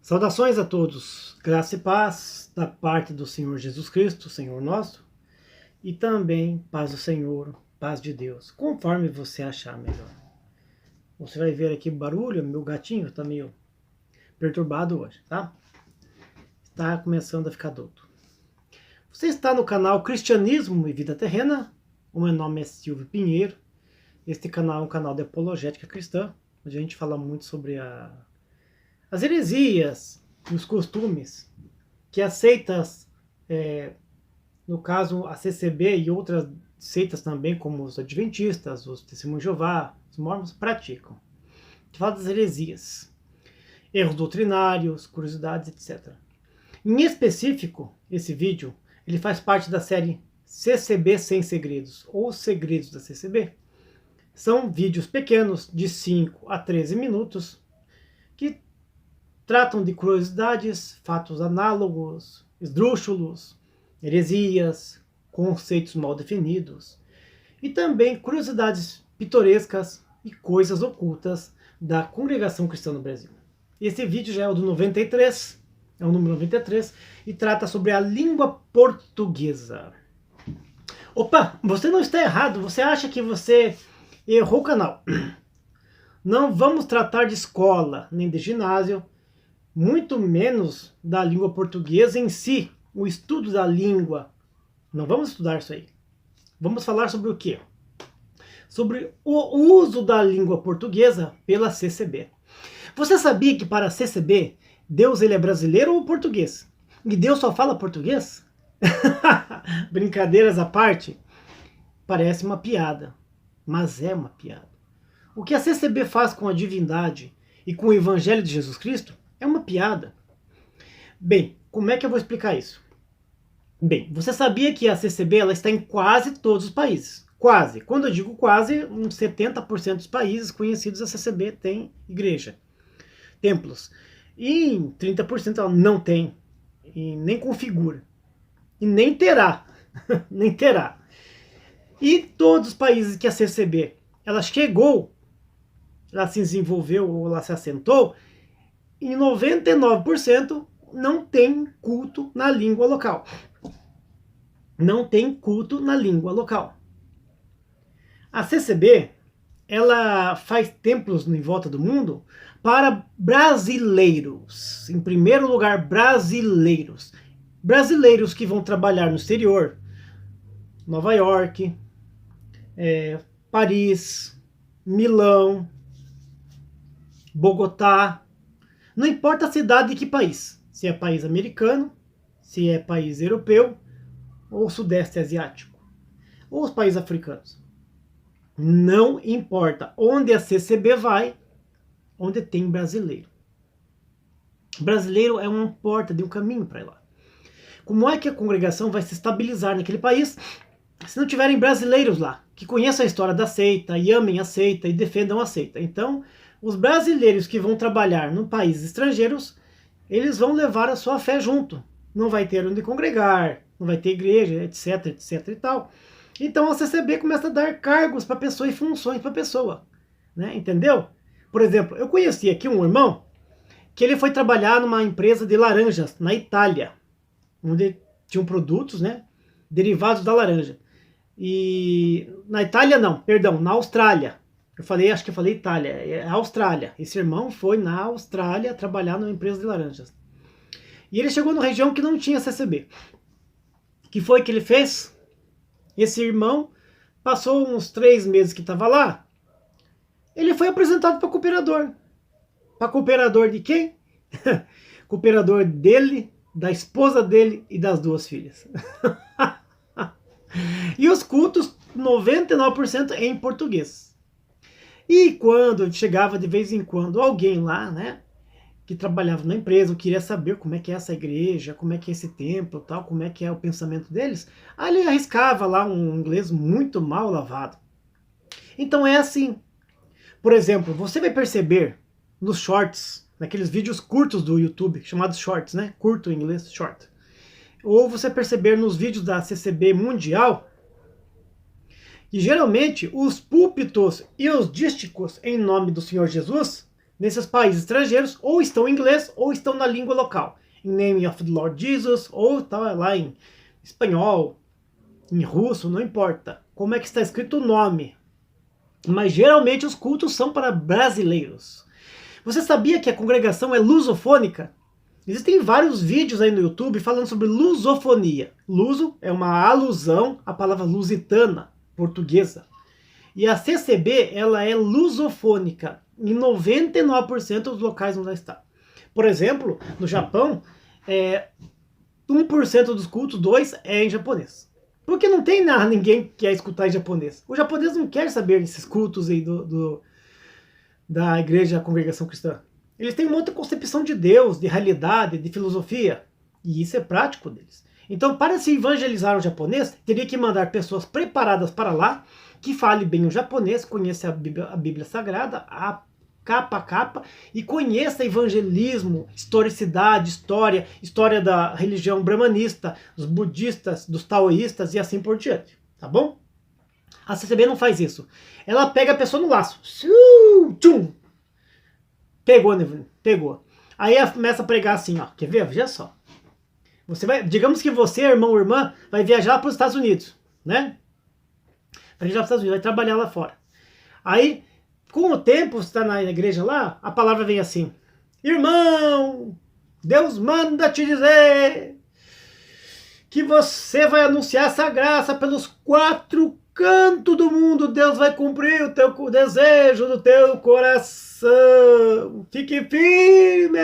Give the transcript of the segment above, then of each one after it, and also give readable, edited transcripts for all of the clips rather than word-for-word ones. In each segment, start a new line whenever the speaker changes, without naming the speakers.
Saudações a todos, graça e paz da parte do Senhor Jesus Cristo, Senhor nosso, e também paz do Senhor, paz de Deus, conforme você achar melhor. Você vai ver aqui barulho, meu gatinho está meio perturbado hoje, tá? Está começando a ficar doido. Você está no canal Cristianismo e Vida Terrena, o meu nome é Silvio Pinheiro. Este canal é um canal de apologética cristã, onde a gente fala muito sobre as heresias e os costumes que as seitas, no caso a CCB e outras seitas também, como os adventistas, os testemunhos de Jeová, os mormons, praticam. A gente fala das heresias, erros doutrinários, curiosidades, etc. Em específico, esse vídeo ele faz parte da série CCB Sem Segredos, ou Segredos da CCB. São vídeos pequenos, de 5 a 13 minutos, que tratam de curiosidades, fatos análogos, esdrúxulos, heresias, conceitos mal definidos, e também curiosidades pitorescas e coisas ocultas da congregação cristã no Brasil. Esse vídeo já é o do 93, é o número 93, e trata sobre a língua portuguesa. Opa, você não está errado, você acha que você errou o canal. Não vamos tratar de escola, nem de ginásio, muito menos da língua portuguesa em si, o estudo da língua. Não vamos estudar isso aí. Vamos falar sobre o quê? Sobre o uso da língua portuguesa pela CCB. Você sabia que para a CCB, Deus ele é brasileiro ou português? E Deus só fala português? Brincadeiras à parte, parece uma piada, mas é uma piada. O que a CCB faz com a divindade e com o Evangelho de Jesus Cristo é uma piada. Bem, como é que eu vou explicar isso? Bem, você sabia que a CCB ela está em quase todos os países. Quase. Quando eu digo quase, uns 70% dos países conhecidos a CCB tem igreja, templos. E em 30% ela não tem, e nem configura. E nem terá. Nem terá. E todos os países que a CCB ela chegou, ela se desenvolveu ou ela se assentou, em 99% não tem culto na língua local. Não tem culto na língua local. A CCB, ela faz templos em volta do mundo para brasileiros. Em primeiro lugar, brasileiros. Brasileiros que vão trabalhar no exterior. Nova York, Paris, Milão, Bogotá. Não importa a cidade de que país, se é país americano, se é país europeu, ou sudeste asiático, ou os países africanos. Não importa onde a CCB vai, onde tem brasileiro. Brasileiro é uma porta de um caminho para lá. Como é que a congregação vai se estabilizar naquele país se não tiverem brasileiros lá, que conheçam a história da seita, e amem a seita, e defendam a seita? Então, os brasileiros que vão trabalhar em países estrangeiros, eles vão levar a sua fé junto. Não vai ter onde congregar, não vai ter igreja, etc, etc e tal. Então a CCB começa a dar cargos para a pessoa e funções para a pessoa, né? Entendeu? Por exemplo, eu conheci aqui um irmão que ele foi trabalhar numa empresa de laranjas na Itália, onde tinham produtos, né, derivados da laranja. E na Itália não, perdão, na Austrália. Acho que eu falei Itália, é Austrália. Esse irmão foi na Austrália trabalhar numa empresa de laranjas. E ele chegou numa região que não tinha CCB. O que foi que ele fez? Esse irmão passou uns 3 meses que estava lá. Ele foi apresentado para cooperador. Para cooperador de quem? Cooperador dele, da esposa dele e das 2 filhas. E os cultos, 99% em português. E quando chegava de vez em quando alguém lá, né, que trabalhava na empresa, queria saber como é que é essa igreja, como é que é esse templo, tal, como é que é o pensamento deles, aí ele arriscava lá um inglês muito mal lavado. Então é assim. Por exemplo, você vai perceber nos shorts, naqueles vídeos curtos do YouTube, chamados shorts, né, curto em inglês, short. Ou você perceber nos vídeos da CCB Mundial, e geralmente os púlpitos e os dísticos em nome do Senhor Jesus nesses países estrangeiros, ou estão em inglês, ou estão na língua local. In name of the Lord Jesus, ou está lá em espanhol, em russo, não importa. Como é que está escrito o nome. Mas geralmente os cultos são para brasileiros. Você sabia que a congregação é lusofônica? Existem vários vídeos aí no YouTube falando sobre lusofonia. Luso é uma alusão à palavra lusitana, portuguesa. E a CCB, ela é lusofônica em 99% dos locais onde ela está. Por exemplo, no Japão, 1% dos cultos, 2% é em japonês. Porque não tem nada, ninguém que quer escutar em japonês. O japonês não quer saber desses cultos aí da igreja, congregação cristã. Eles têm uma outra concepção de Deus, de realidade, de filosofia. E isso é prático deles. Então, para se evangelizar o japonês, teria que mandar pessoas preparadas para lá, que fale bem o japonês, conheça a Bíblia Sagrada, a capa a capa, e conheça evangelismo, historicidade, história da religião brahmanista, dos budistas, dos taoístas e assim por diante. Tá bom? A CCB não faz isso. Ela pega a pessoa no laço. Tchum! Pegou, né? Pegou. Aí ela começa a pregar assim, ó. Quer ver? Veja só. Você vai, digamos que você, irmão ou irmã, vai viajar para os Estados Unidos, né? Vai viajar para os Estados Unidos, vai trabalhar lá fora. Aí, com o tempo, você está na igreja lá, a palavra vem assim: irmão, Deus manda te dizer que você vai anunciar essa graça pelos 4 cantos do mundo. Deus vai cumprir o teu desejo do teu coração. Fique firme.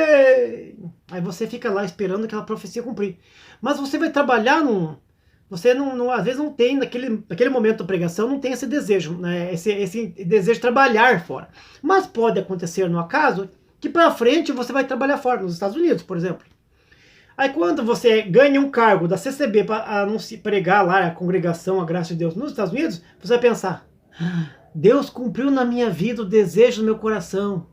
Aí você fica lá esperando aquela profecia cumprir. Mas você vai trabalhar você às vezes não tem, naquele momento da pregação, não tem esse desejo, né? Esse desejo de trabalhar fora. Mas pode acontecer no acaso que para frente você vai trabalhar fora, nos Estados Unidos, por exemplo. Aí quando você ganha um cargo da CCB para pregar lá a congregação, a graça de Deus nos Estados Unidos, você vai pensar: Deus cumpriu na minha vida o desejo do meu coração.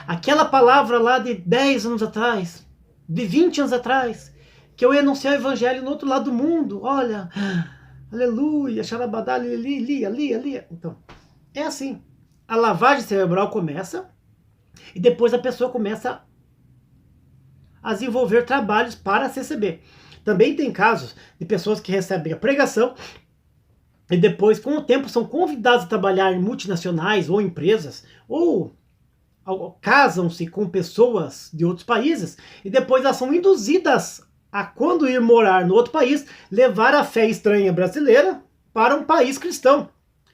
Aquela palavra lá de 10 anos atrás, de 20 anos atrás, que eu ia anunciar o evangelho no outro lado do mundo. Olha, aleluia, xarabadá, ali. Então, é assim. A lavagem cerebral começa e depois a pessoa começa a desenvolver trabalhos para a CCB. Também tem casos de pessoas que recebem a pregação e depois, com o tempo, são convidados a trabalhar em multinacionais ou empresas, ou casam-se com pessoas de outros países e depois elas são induzidas a, quando ir morar no outro país, levar a fé estranha brasileira para um país cristão,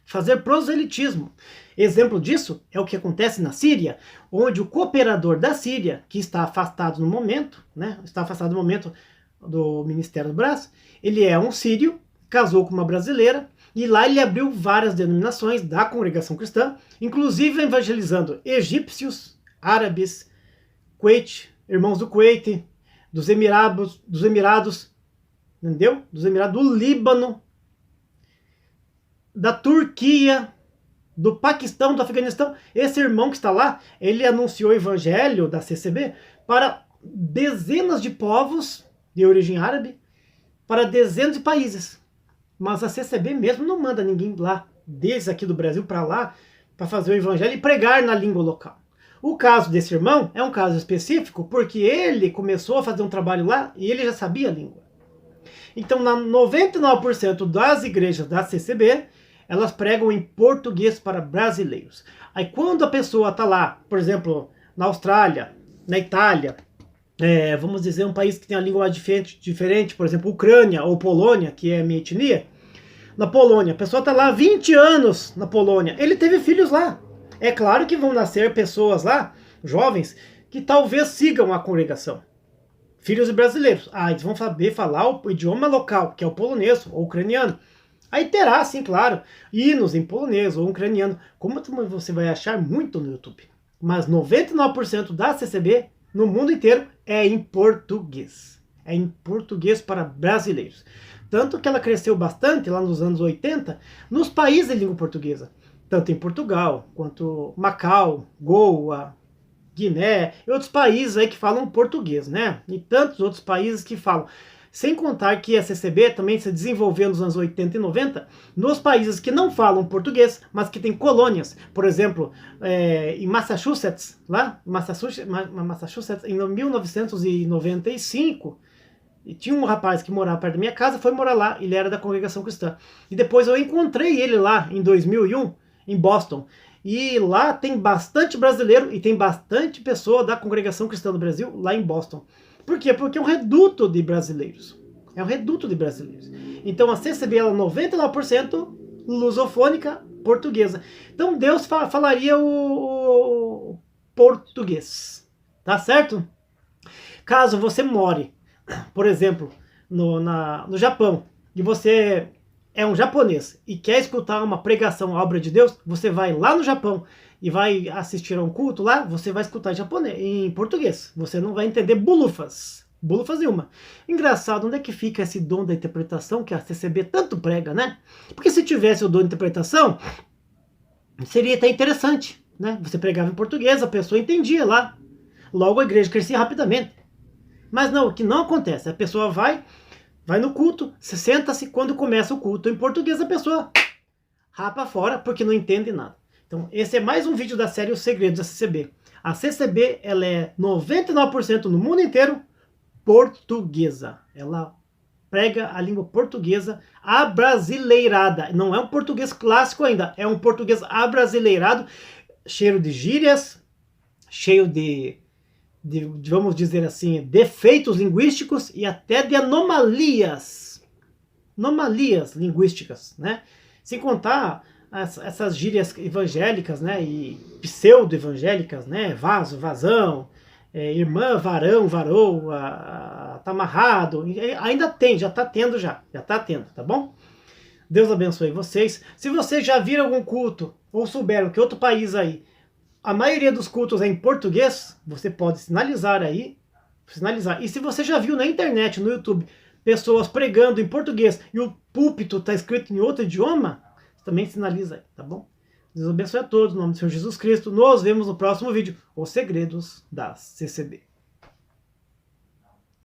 fazer proselitismo. Exemplo disso é o que acontece na Síria, onde o cooperador da Síria, que está afastado no momento, né, está afastado no momento do Ministério do Brás, ele é um sírio, casou com uma brasileira, e lá ele abriu várias denominações da congregação cristã, inclusive evangelizando egípcios, árabes, Kuwait, irmãos do Kuwait, dos Emirados, entendeu? Dos Emirados, do Líbano, da Turquia, do Paquistão, do Afeganistão. Esse irmão que está lá, ele anunciou o evangelho da CCB para dezenas de povos de origem árabe, para dezenas de países. Mas a CCB mesmo não manda ninguém lá, desde aqui do Brasil para lá, para fazer o evangelho e pregar na língua local. O caso desse irmão é um caso específico porque ele começou a fazer um trabalho lá e ele já sabia a língua. Então, 99% das igrejas da CCB, elas pregam em português para brasileiros. Aí quando a pessoa está lá, por exemplo, na Austrália, na Itália, vamos dizer um país que tem a língua diferente, por exemplo, Ucrânia ou Polônia, que é a minha etnia. Na Polônia, a pessoa está lá há 20 anos na Polônia, ele teve filhos lá. É claro que vão nascer pessoas lá, jovens, que talvez sigam a congregação. Filhos de brasileiros. Eles vão saber falar o idioma local, que é o polonês ou ucraniano. Aí terá, sim, claro, hinos em polonês ou ucraniano, como você vai achar muito no YouTube. Mas 99% da CCB, no mundo inteiro, é em português. É em português para brasileiros. Tanto que ela cresceu bastante lá nos anos 80, nos países de língua portuguesa. Tanto em Portugal, quanto Macau, Goa, Guiné, e outros países aí que falam português, né? E tantos outros países que falam. Sem contar que a CCB também se desenvolveu nos anos 80 e 90 nos países que não falam português, mas que têm colônias. Por exemplo, em Massachusetts, Massachusetts, em 1995, e tinha um rapaz que morava perto da minha casa, foi morar lá, ele era da congregação cristã. E depois eu encontrei ele lá em 2001, em Boston. E lá tem bastante brasileiro e tem bastante pessoa da congregação cristã do Brasil lá em Boston. Por quê? Porque é um reduto de brasileiros. É um reduto de brasileiros. Então a CCB ela é 99% lusofônica portuguesa. Então Deus falaria o português. Tá certo? Caso você more, por exemplo, no Japão, e você é um japonês e quer escutar uma pregação, a obra de Deus, você vai lá no Japão e vai assistir a um culto lá, você vai escutar em japonês, em português. Você não vai entender bulufas nenhuma. Engraçado, onde é que fica esse dom da interpretação que a CCB tanto prega, né? Porque se tivesse o dom de interpretação, seria até interessante, né? Você pregava em português, a pessoa entendia lá. Logo a igreja crescia rapidamente. Mas não, o que não acontece, a pessoa vai no culto, senta-se, quando começa o culto em português, a pessoa rapa fora, porque não entende nada. Então, esse é mais um vídeo da série Os Segredos da CCB. A CCB, ela é 99% no mundo inteiro portuguesa. Ela prega a língua portuguesa abrasileirada. Não é um português clássico ainda, é um português abrasileirado, cheio de gírias, cheio de vamos dizer assim, defeitos linguísticos e até de anomalias linguísticas, né? Sem contar essas gírias evangélicas, né, e pseudo-evangélicas, né, vaso, vazão, irmã, varão, varou, tá amarrado, ainda tem, já tá tendo, tá bom? Deus abençoe vocês. Se vocês já viram algum culto, ou souberam que outro país aí, a maioria dos cultos é em português, você pode sinalizar aí, e se você já viu na internet, no YouTube, pessoas pregando em português e o púlpito está escrito em outro idioma, também sinaliza aí, tá bom? Deus abençoe a todos, em nome do Senhor Jesus Cristo. Nos vemos no próximo vídeo, Os Segredos da CCB.